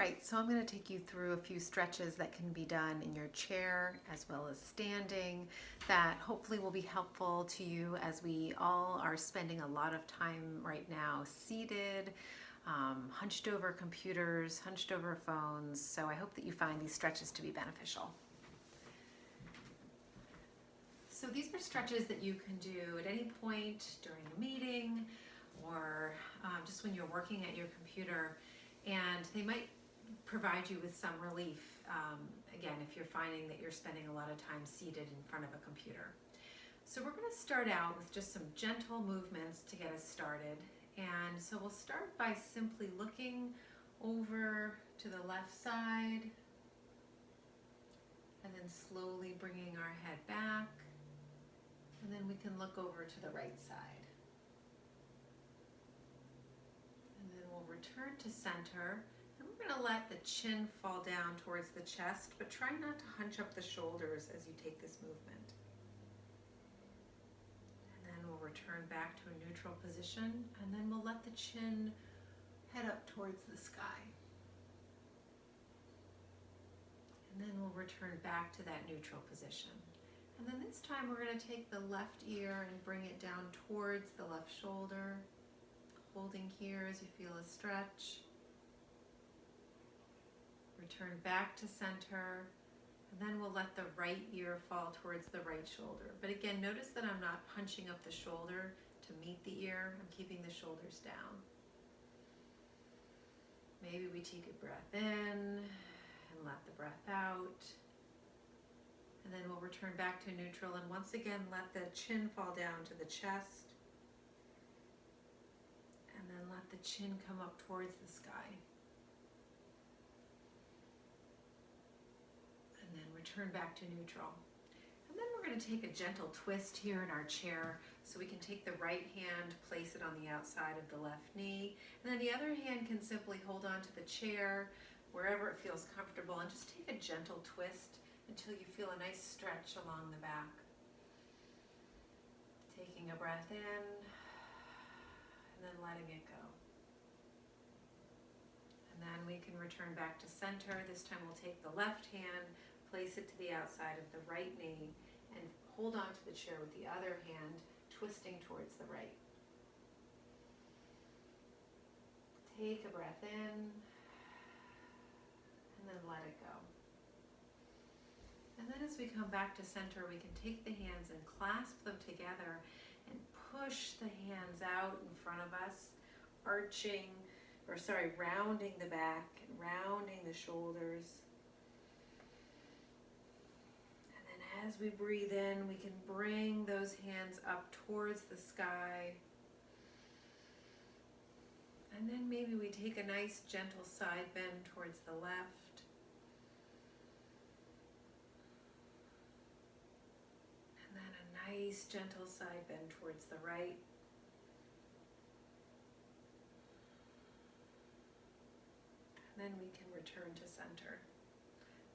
right, so I'm going to take you through a few stretches that can be done in your chair as well as standing that hopefully will be helpful to you, as we all are spending a lot of time right now seated, hunched over computers, hunched over phones. So I hope that you find these stretches to be beneficial. So these are stretches that you can do at any point during a meeting or just when you're working at your computer, and they might provide you with some relief, again, if you're finding that you're spending a lot of time seated in front of a computer. So we're going to start out with just some gentle movements to get us started. And so we'll start by simply looking over to the left side and then slowly bringing our head back. And then we can look over to the right side. And then we'll return to center. And we're going to let the chin fall down towards the chest, but try not to hunch up the shoulders as you take this movement. And then we'll return back to a neutral position, and then we'll let the chin head up towards the sky. And then we'll return back to that neutral position. And then this time we're going to take the left ear and bring it down towards the left shoulder, holding here as you feel a stretch. Return back to center, and then we'll let the right ear fall towards the right shoulder. But again, notice that I'm not punching up the shoulder to meet the ear. I'm keeping the shoulders down. Maybe we take a breath in and let the breath out. And then we'll return back to neutral, and once again let the chin fall down to the chest. And then let the chin come up towards the sky. And then return back to neutral. And then we're going to take a gentle twist here in our chair. So we can take the right hand, place it on the outside of the left knee, and then the other hand can simply hold on to the chair wherever it feels comfortable, and just take a gentle twist until you feel a nice stretch along the back. Taking a breath in, and then letting it go. And then we can return back to center. This time we'll take the left hand, place it to the outside of the right knee, and hold on to the chair with the other hand, twisting towards the right. Take a breath in, and then let it go. And then as we come back to center, we can take the hands and clasp them together and push the hands out in front of us, rounding the back and rounding the shoulders. And then as we breathe in, we can bring those hands up towards the sky. And then maybe we take a nice gentle side bend towards the left. Nice gentle side bend towards the right. And then we can return to center.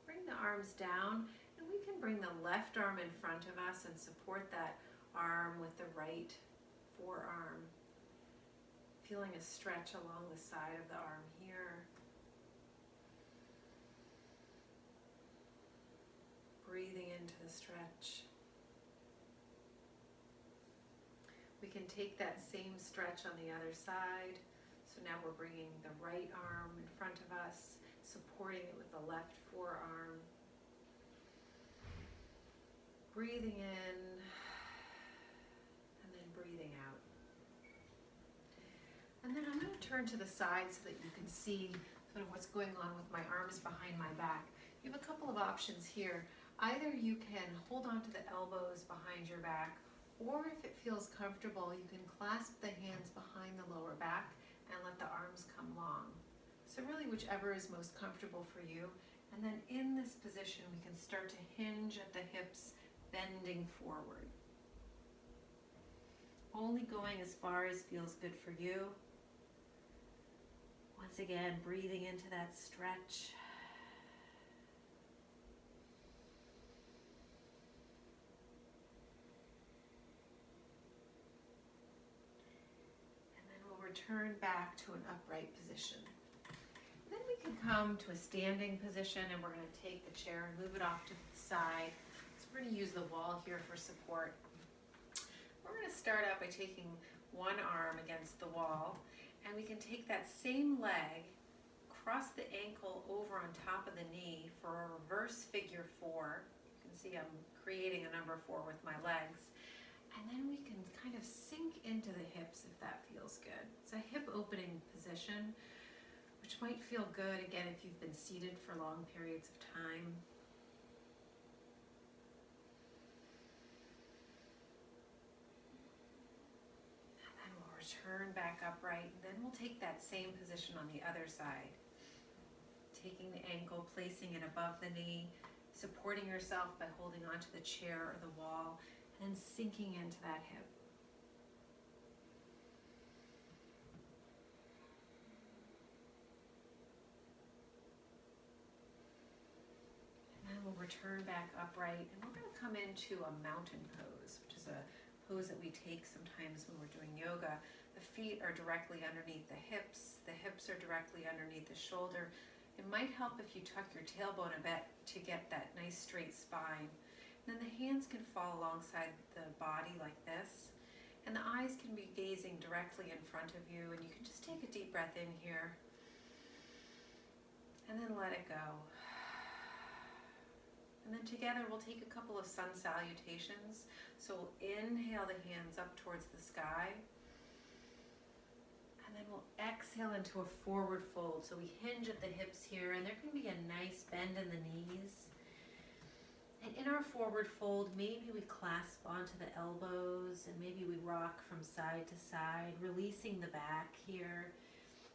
Bring the arms down, and we can bring the left arm in front of us and support that arm with the right forearm. Feeling a stretch along the side of the arm here. Breathing into the stretch. We can take that same stretch on the other side. So now we're bringing the right arm in front of us, supporting it with the left forearm. Breathing in, and then breathing out. And then I'm going to turn to the side so that you can see sort of what's going on with my arms behind my back. You have a couple of options here. Either you can hold on to the elbows behind your back, or if it feels comfortable, you can clasp the hands behind the lower back and let the arms come long. So really whichever is most comfortable for you. And then in this position, we can start to hinge at the hips, bending forward. Only going as far as feels good for you. Once again, breathing into that stretch. Return back to an upright position. Then we can come to a standing position, and we're going to take the chair and move it off to the side. So we're going to use the wall here for support. We're going to start out by taking one arm against the wall, and we can take that same leg, cross the ankle over on top of the knee for a reverse figure 4. You can see I'm creating a number 4 with my legs. And then we can kind of sink into the hips if that feels good. It's a hip opening position, which might feel good, again, if you've been seated for long periods of time. And then we'll return back upright, and then we'll take that same position on the other side. Taking the ankle, placing it above the knee, supporting yourself by holding onto the chair or the wall, and sinking into that hip. And then we'll return back upright, and we're going to come into a mountain pose, which is a pose that we take sometimes when we're doing yoga. The feet are directly underneath the hips are directly underneath the shoulder. It might help if you tuck your tailbone a bit to get that nice straight spine. And then the hands can fall alongside the body like this, and the eyes can be gazing directly in front of you, and you can just take a deep breath in here, and then let it go. And then together we'll take a couple of sun salutations. So we'll inhale the hands up towards the sky, and then we'll exhale into a forward fold. So we hinge at the hips here, and there can be a nice bend in the knees. And in our forward fold, maybe we clasp onto the elbows, and maybe we rock from side to side, releasing the back here.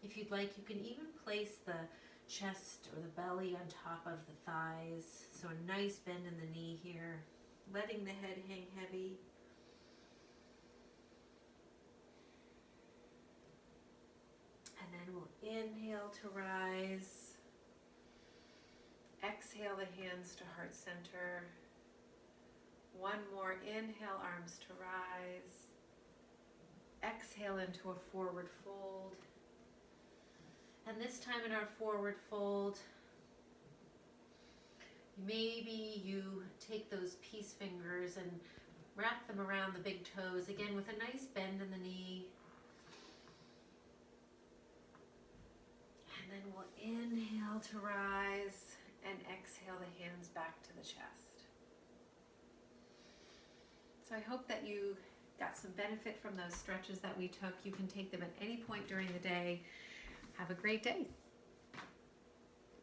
If you'd like, you can even place the chest or the belly on top of the thighs. So a nice bend in the knee here, letting the head hang heavy. And then we'll inhale to rise. Exhale the hands to heart center. One more, inhale, arms to rise. Exhale into a forward fold. And this time in our forward fold, maybe you take those peace fingers and wrap them around the big toes, again with a nice bend in the knee. And then we'll inhale to rise. And exhale the hands back to the chest. So I hope that you got some benefit from those stretches that we took. You can take them at any point during the day. Have a great day.